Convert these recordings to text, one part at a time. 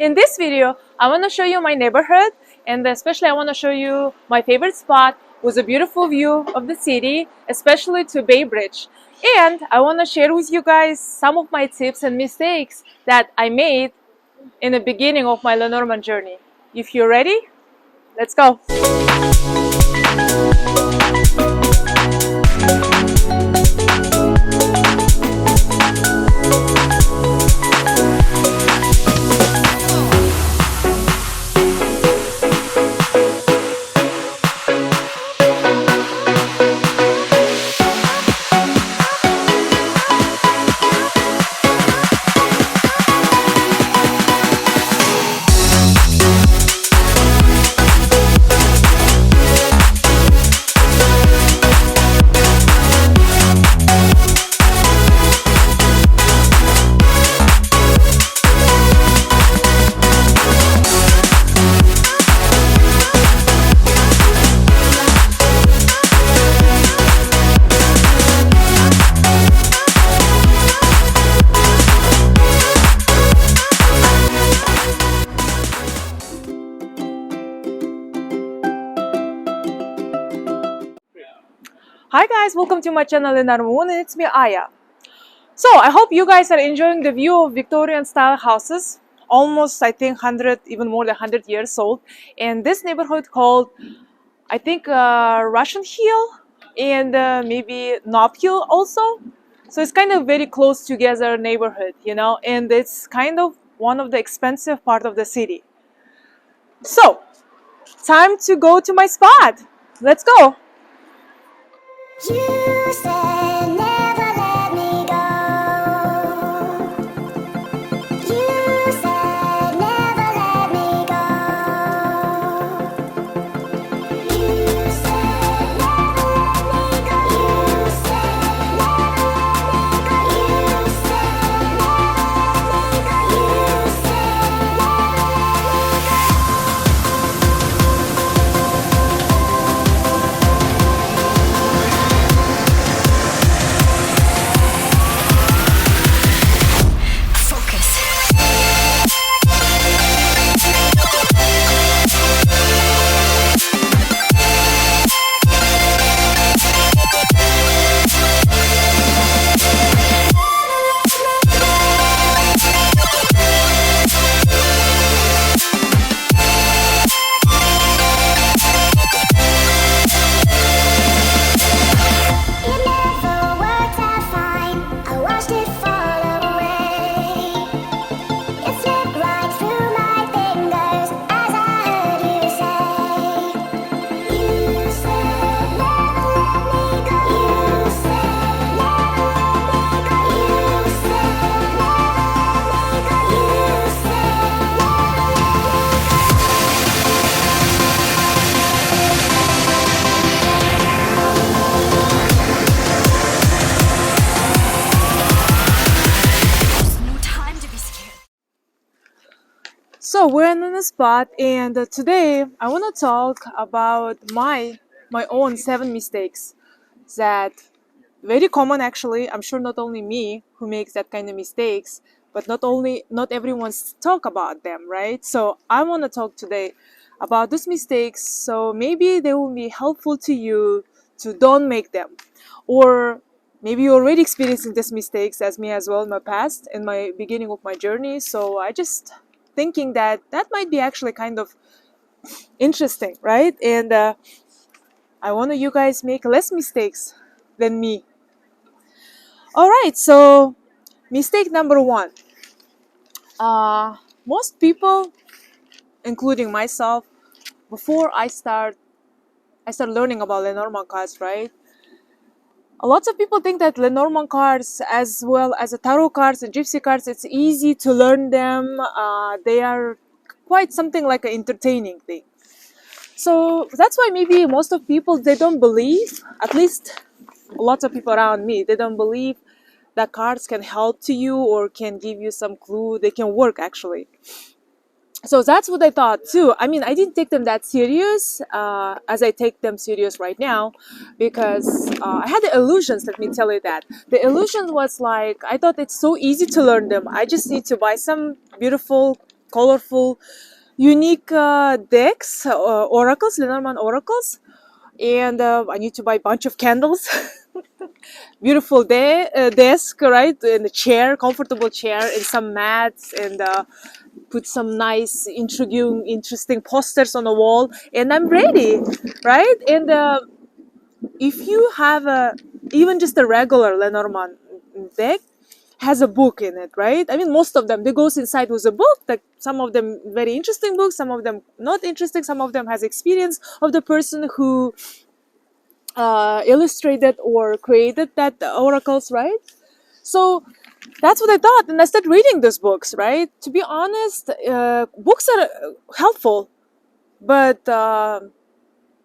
In this video, I want to show you my neighborhood, and especially I want to show you my favorite spot with a beautiful view of the city, especially to Bay Bridge. And I want to share with you guys some of my tips and mistakes that I made in the beginning of my Lenormand journey. If you're ready, let's go! Hi guys, welcome to my channel Lenormand, and it's me Aya. So I hope you guys are enjoying the view of Victorian style houses, almost I think 100, even more than 100 years old, in this neighborhood called I think Russian Hill and maybe Nob Hill also. So it's kind of very close together neighborhood, you know, and it's kind of one of the expensive part of the city. So time to go to my spot. Let's go. You said never let me go. You said never let me go. You said never let me go. You said never let me go. You said never let me go. You said So we're in a spot, and today I want to talk about my own 7 mistakes that very common actually. I'm sure not only me who makes that kind of mistakes, but not everyone's talk about them, right? So I want to talk today about those mistakes, so maybe they will be helpful to you to don't make them, or maybe you're already experiencing these mistakes as me as well in my past, in my beginning of my journey. So I just thinking that that might be actually kind of interesting, right? And I want you guys make less mistakes than me. All right, so mistake number 1. Most people, including myself, before I start learning about Lenormand cards, right? Lots of people think that Lenormand cards, as well as the tarot cards and gypsy cards, it's easy to learn them. They are quite something like an entertaining thing. So that's why maybe most of people, they don't believe, at least lots of people around me, they don't believe that cards can help to you or can give you some clue. They can work actually. So that's what I thought too. I mean, I didn't take them that serious as I take them serious right now, because I had the illusions. Let me tell you that the illusion was like, I thought it's so easy to learn them. I just need to buy some beautiful colorful, unique decks, oracles, Lenormand oracles, and I need to buy a bunch of candles. Beautiful desk, right, and a chair, comfortable chair, and some mats, and put some nice, intriguing, interesting posters on the wall, and I'm ready, right? And if you have a even just a regular Lenormand deck has a book in it, right? I mean, most of them they goes inside with a book. Like some of them very interesting books, some of them not interesting, some of them has experience of the person who illustrated or created that oracles, right? So that's what I thought, and I started reading those books. Right? To be honest, books are helpful, but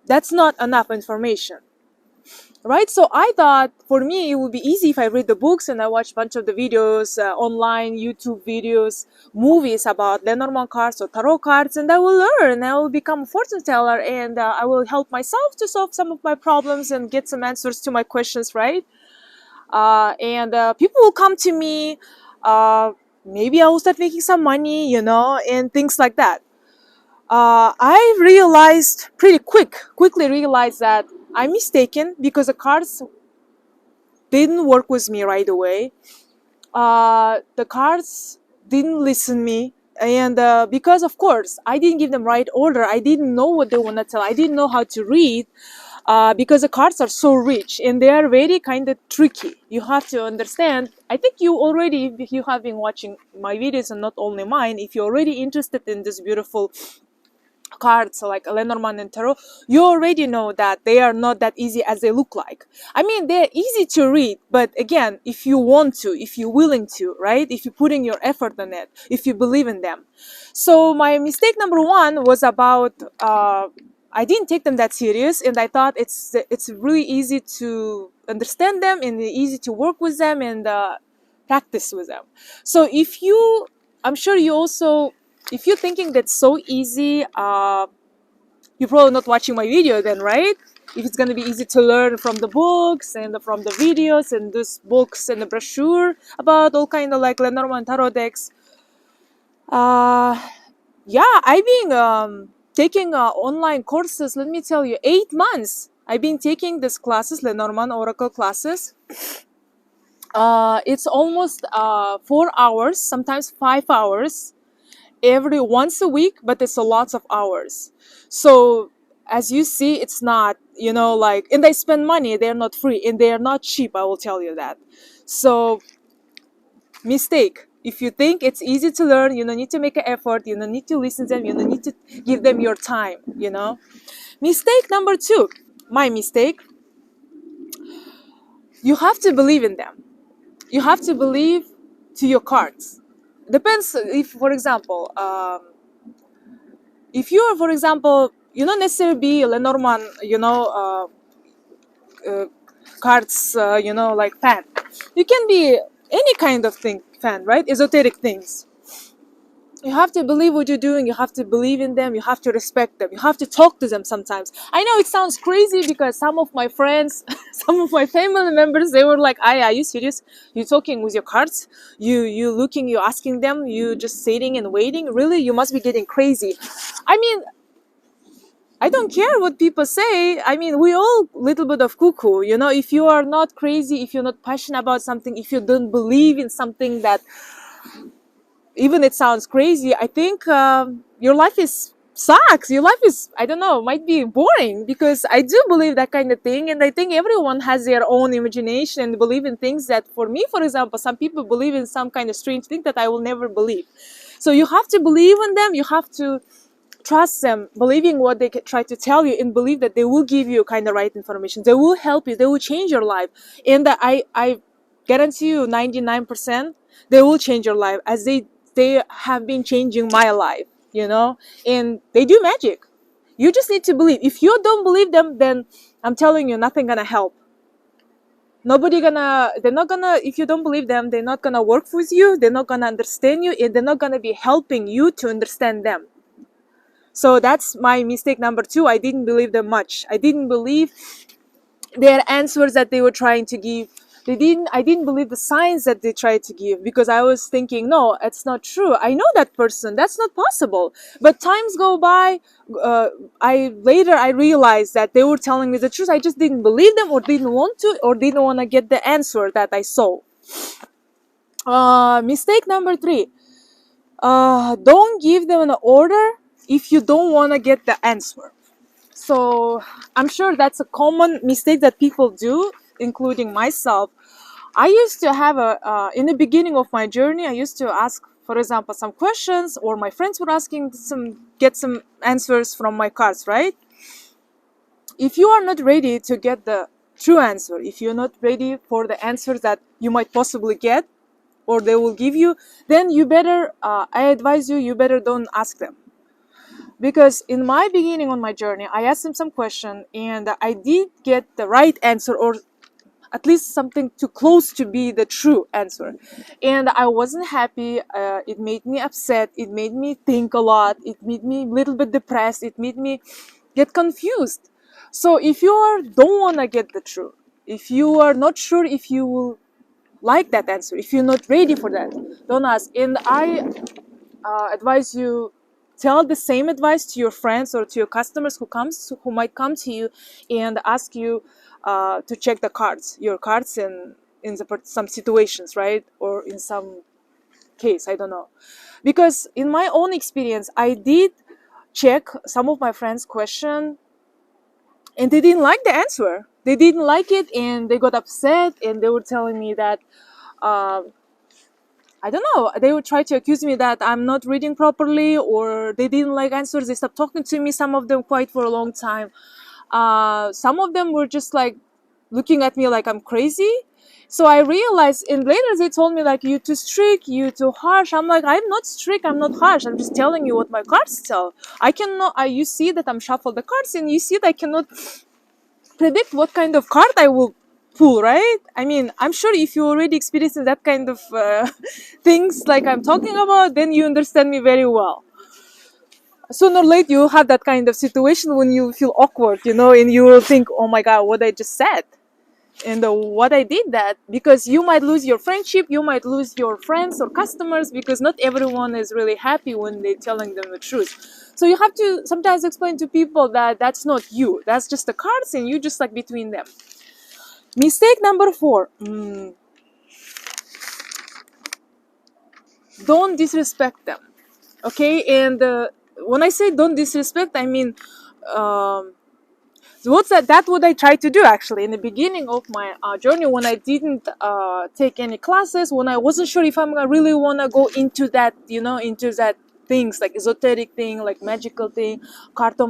that's not enough information, right? So I thought for me it would be easy if I read the books and I watch a bunch of the videos, online YouTube videos, movies about Lenormand cards or tarot cards, and I will learn. I will become a fortune teller, and I will help myself to solve some of my problems and get some answers to my questions, right? And people will come to me. Maybe I will start making some money, and things like that. I realized quickly realized that I'm mistaken because the cards didn't work with me right away. The cards didn't listen me, and because of course I didn't give them right order. I didn't know what they want to tell. I didn't know how to read. Because the cards are so rich and they are very kind of tricky. You have to understand. I think if you have been watching my videos and not only mine, if you're already interested in this beautiful cards like Lenormand and Tarot, you already know that they are not that easy as they look like. I mean, they're easy to read, but again, if you want to, if you're willing to, right? If you're putting your effort on it, if you believe in them. So my mistake number one was about I didn't take them that serious, and I thought it's really easy to understand them and easy to work with them and practice with them. So I'm sure you also, if you're thinking that's so easy, you're probably not watching my video then, right? If it's gonna be easy to learn from the books and from the videos and those books and the brochure about all kind of like Lenormand tarot decks. Uh, yeah, I've been taking online courses. Let me tell you, 8 months. I've been taking these classes, Lenormand Oracle classes. It's almost 4 hours, sometimes 5 hours, every once a week, but it's a lots of hours. So as you see, it's not, like, and they spend money. They're not free and they're not cheap. I will tell you that. So mistake. If you think it's easy to learn, you don't need to make an effort, you don't need to listen to them, you don't need to give them your time. Mistake number two, my mistake, you have to believe in them. You have to believe to your cards. Depends if, for example, if you are, for example, you don't necessarily be Lenormand, cards, like fan. You can be any kind of thing fan, right? Esoteric things. You have to believe what you're doing. You have to believe in them. You have to respect them. You have to talk to them sometimes. I know it sounds crazy because some of my friends, some of my family members, they were like, are you serious? You talking with your cards? You looking, you asking them, you just sitting and waiting? Really? You must be getting crazy. I mean, I don't care what people say. I mean, we all little bit of cuckoo. If you are not crazy, if you're not passionate about something, if you don't believe in something that even it sounds crazy, I think your life is sucks. Your life is, I don't know, might be boring, because I do believe that kind of thing, and I think everyone has their own imagination and believe in things that, for me, for example, some people believe in some kind of strange thing that I will never believe. So you have to believe in them. You have to trust them, believing what they try to tell you, and believe that they will give you kind of right information. They will help you. They will change your life. And I guarantee you 99% they will change your life, as they have been changing my life, and they do magic. You just need to believe. If you don't believe them, then I'm telling you, nothing gonna help. They're not gonna, if you don't believe them, they're not gonna work with you, they're not gonna understand you, and they're not gonna be helping you to understand them. So that's my mistake number two. I didn't believe them much. I didn't believe their answers that they were trying to give I didn't believe the signs that they tried to give, because I was thinking, no, it's not true. I know that person. That's not possible. But times go by. Uh, I realized that they were telling me the truth. I just didn't believe them, or didn't want to, or didn't want to get the answer that I saw. Mistake number three. Don't give them an order if you don't want to get the answer. So I'm sure that's a common mistake that people do, including myself. I used to have in the beginning of my journey, I used to ask, for example, some questions, or my friends were asking get some answers from my cards, right? If you are not ready to get the true answer, if you're not ready for the answers that you might possibly get, or they will give you, then you better, I advise you, you better don't ask them. Because in my beginning on my journey, I asked them some question, and I did get the right answer, or at least something too close to be the true answer, and I wasn't happy. It made me upset, it made me think a lot, it made me a little bit depressed, it made me get confused. So if you don't want to get the truth, if you are not sure if you will like that answer, if you're not ready for that, don't ask. And I advise you, tell the same advice to your friends or to your customers who might come to you and ask you to check your cards in some situations, right? Or in some case, I don't know. Because in my own experience, I did check some of my friends' question, and they didn't like the answer. They didn't like it, and they got upset, and they were telling me that uh, I don't know. They would try to accuse me that I'm not reading properly, or they didn't like answers. They stopped talking to me. Some of them quite for a long time. Some of them were just like looking at me like I'm crazy. So I realized, and later they told me like, you too strict, you too harsh. I'm like, I'm not strict, I'm not harsh. I'm just telling you what my cards tell. I cannot. You see that I'm shuffled the cards, and you see that I cannot predict what kind of card I will pull, right? I mean, I'm sure if you already experienced that kind of things like I'm talking about, then you understand me very well. Sooner or later, you have that kind of situation when you feel awkward, and you will think, oh my God, what I just said. And what I did that, because you might lose your friendship, you might lose your friends or customers, because not everyone is really happy when they're telling them the truth. So you have to sometimes explain to people that that's not you, that's just the cards, and you just like between them. Mistake number 4, don't disrespect them. Okay, and when I say don't disrespect, I mean, what's that what I tried to do actually in the beginning of my journey, when I didn't take any classes, when I wasn't sure if I'm gonna really want to go into that, into that things like esoteric thing, like magical thing,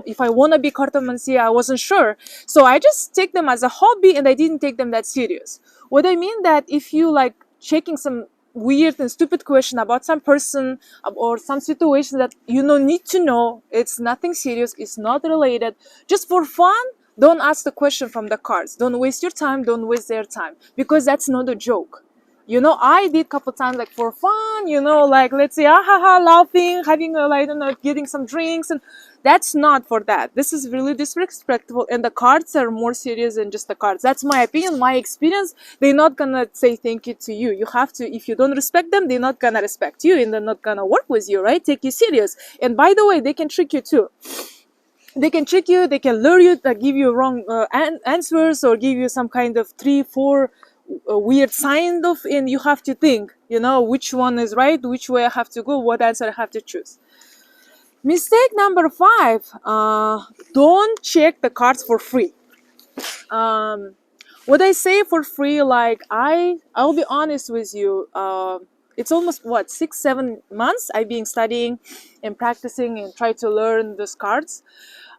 if I want to be cartomancy, I wasn't sure. So I just take them as a hobby, and I didn't take them that serious. What I mean that if you like checking some weird and stupid question about some person, or some situation that you don't need to know, it's nothing serious, it's not related, just for fun, don't ask the question from the cards. Don't waste your time, don't waste their time, because that's not a joke. I did couple times like for fun, like let's say, laughing, having a, like, I don't know, getting some drinks, and that's not for that. This is really disrespectful, and the cards are more serious than just the cards. That's my opinion, my experience. They're not gonna say thank you to you. You have to, if you don't respect them, they're not gonna respect you, and they're not gonna work with you, right? Take you serious. And by the way, they can trick you too. They can trick you, they can lure you, give you wrong answers, or give you some kind of 3 4 weird sign of, and you have to think, which one is right, which way I have to go, what answer I have to choose. Mistake number 5, don't check the cards for free. What I say for free, like I'll be honest with you, it's almost 6 7 months I've been studying and practicing and try to learn these cards.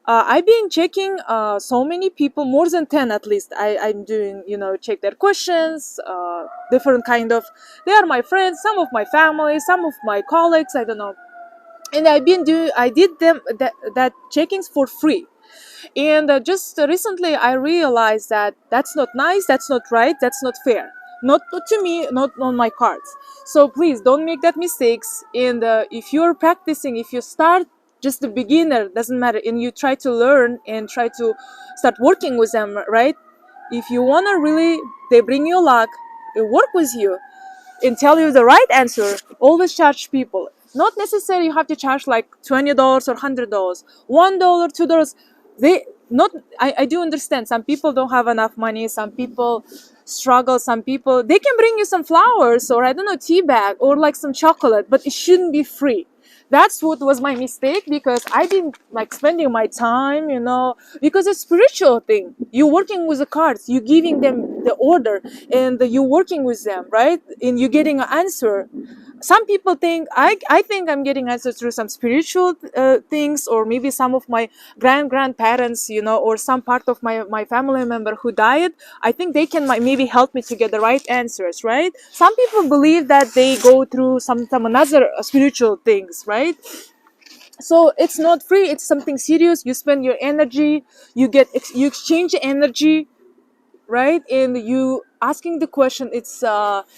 I've been checking so many people, more than 10 at least. I'm doing, check their questions, different kind of, they are my friends, some of my family, some of my colleagues, I don't know. And I did them that checkings for free. And just recently I realized that that's not nice, that's not right, that's not fair. Not to me, not on my cards. So please don't make that mistakes. And if you're practicing, if you start just the beginner, doesn't matter, and you try to learn and try to start working with them, right? If you want to really, they bring you luck, work with you and tell you the right answer. Always charge people. Not necessarily you have to charge like $20 or $100. $1, $2. They not. I do understand. Some people don't have enough money. Some people struggle. Some people they can bring you some flowers or I don't know tea bag or like some chocolate, but it shouldn't be free. That's what was my mistake because I didn't like spending my time, because it's spiritual thing. You're working with the cards, you're giving them the order, and you're working with them, right? And you're getting an answer. Some people think I think I'm getting answers through some spiritual things, or maybe some of my grandparents, or some part of my family member who died. I think they can maybe help me to get the right answers, right? Some people believe that they go through some another spiritual things, right? So it's not free, it's something serious. You spend your energy, you exchange energy, right? And you asking the question, it's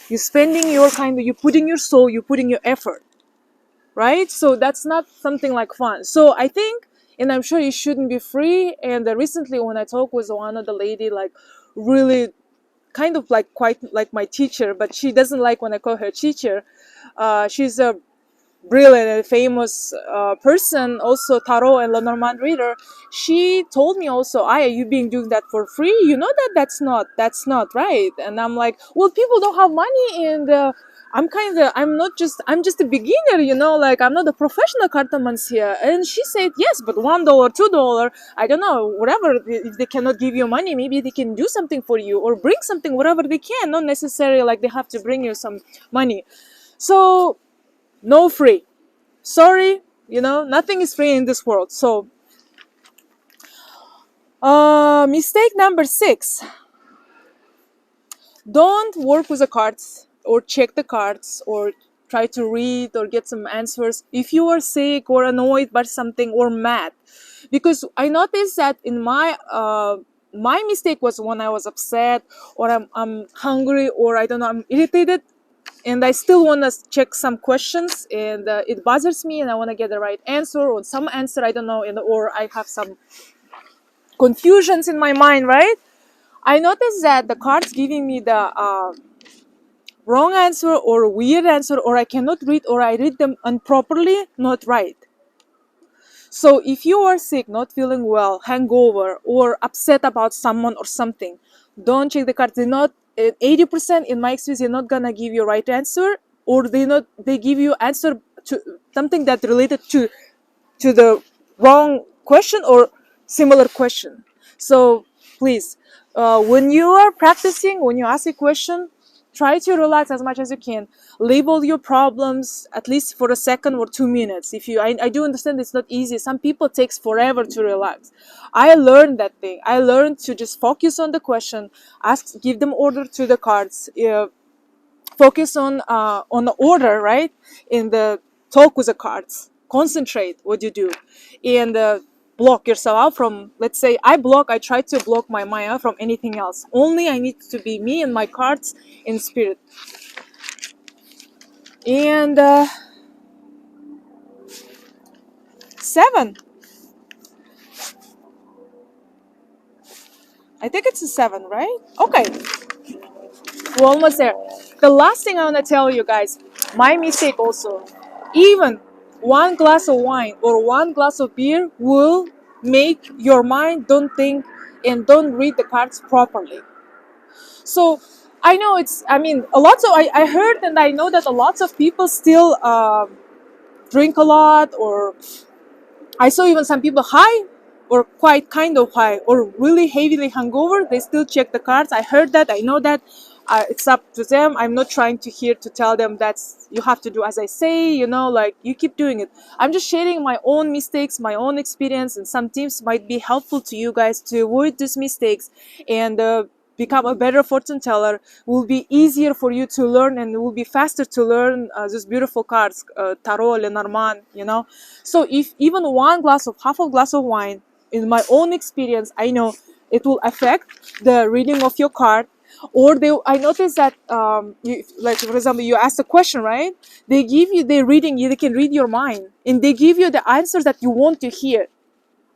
you spending your kind of, you putting your soul, you putting your effort, right? So that's not something like fun. So I think, and I'm sure it shouldn't be free. And recently when I talked with one of the lady, like really kind of like quite like my teacher, but she doesn't like when I call her teacher. She's a brilliant and famous person, also tarot and Lenormand reader. She told me also, Aya, you been doing that for free? You know that that's not right. And I'm like, well, people don't have money, and I'm just a beginner, like I'm not a professional cartomans here. And she said, yes, but $1, $2, I don't know, whatever. If they cannot give you money, maybe they can do something for you or bring something, whatever they can. Not necessarily like they have to bring you some money. So no free. Sorry, nothing is free in this world. So mistake number 6: don't work with the cards or check the cards or try to read or get some answers if you are sick or annoyed by something or mad. Because I noticed that in my mistake was when I was upset or I'm hungry or I don't know, I'm irritated, and I still want to check some questions, and it bothers me, and I want to get the right answer or some answer, I don't know, or I have some confusions in my mind, right? I noticed that the cards giving me the wrong answer or weird answer, or I cannot read, or I read them improperly, not right. So if you are sick, not feeling well, hangover, or upset about someone or something, don't check the cards. They're not 80% in my experience. They're not gonna give you right answer, or they give you answer to something that related to the wrong question or similar question. So please, when you are practicing, when you ask a question, try to relax as much as you can. Label your problems at least for a second or 2 minutes. I do understand it's not easy. Some people takes forever to relax. I learned that thing. I learned to just focus on the question, give them order to the cards. Focus on the order, right? In the talk with the cards, concentrate what you do, and block yourself out from, let's say I try to block my mind out from anything else. Only I need to be me and my cards in spirit. And 7, I think it's a 7, right? Okay, we're almost there. The last thing I want to tell you guys, my mistake also, even one glass of wine or one glass of beer will make your mind don't think and don't read the cards properly. So I know a lot of, I heard and I know that a lot of people still drink a lot, or I saw even some people high or quite kind of high or really heavily hungover. They still check the cards. I heard that. I know that. It's up to them. I'm not trying to here to tell them that's you have to do as I say. Like you keep doing it. I'm just sharing my own mistakes, my own experience, and some tips might be helpful to you guys to avoid these mistakes and become a better fortune teller. Will be easier for you to learn, and it will be faster to learn these beautiful cards, tarot, Lenormand. So if even half a glass of wine, in my own experience, I know it will affect the reading of your card. Or I noticed that, like for example, you ask a question, right? They can read your mind, and they give you the answers that you want to hear.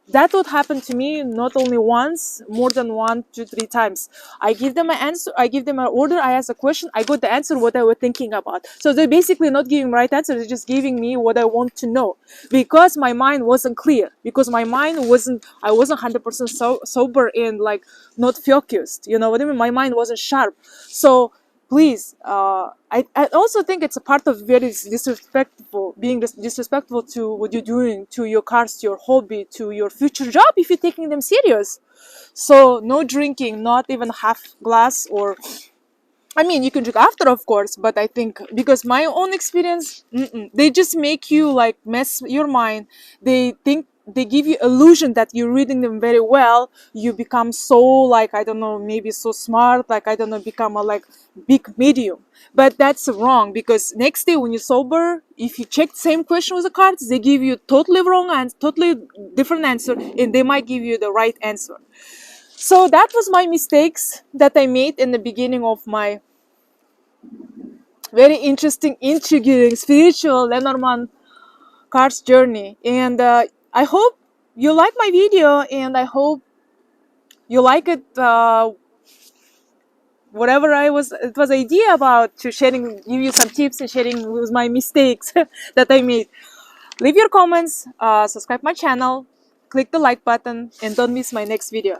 that would happen to me not only once, more than 1 2 3 times. I give them an answer, I give them an order, I ask a question, I got the answer what I was thinking about. So they're basically not giving right answer, they're just giving me what I want to know, because my mind wasn't clear, because my mind wasn't, I wasn't 100% sober and like not focused, you know what I mean, my mind wasn't sharp. So please, I also think it's a part of very disrespectful, being disrespectful to what you're doing, to your cars, to your hobby, to your future job if you're taking them serious. So no drinking, not even half glass, or I mean, you can drink after, of course, but I think because my own experience, they just make you like mess your mind. They think they give you illusion that you're reading them very well. You become so like, I don't know, maybe so smart, like I don't know, become a like big medium. But that's wrong, because next day when you're sober, if you check the same question with the cards, they give you totally wrong and totally different answer, and they might give you the right answer. So that was my mistakes that I made in the beginning of my very interesting, intriguing, spiritual Lenormand cards journey. And I hope you like my video, and I hope you like it. Whatever it was idea about to sharing, give you some tips and sharing with my mistakes that I made. Leave your comments, subscribe my channel, click the like button, and don't miss my next video.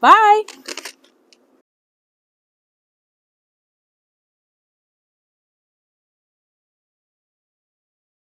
Bye.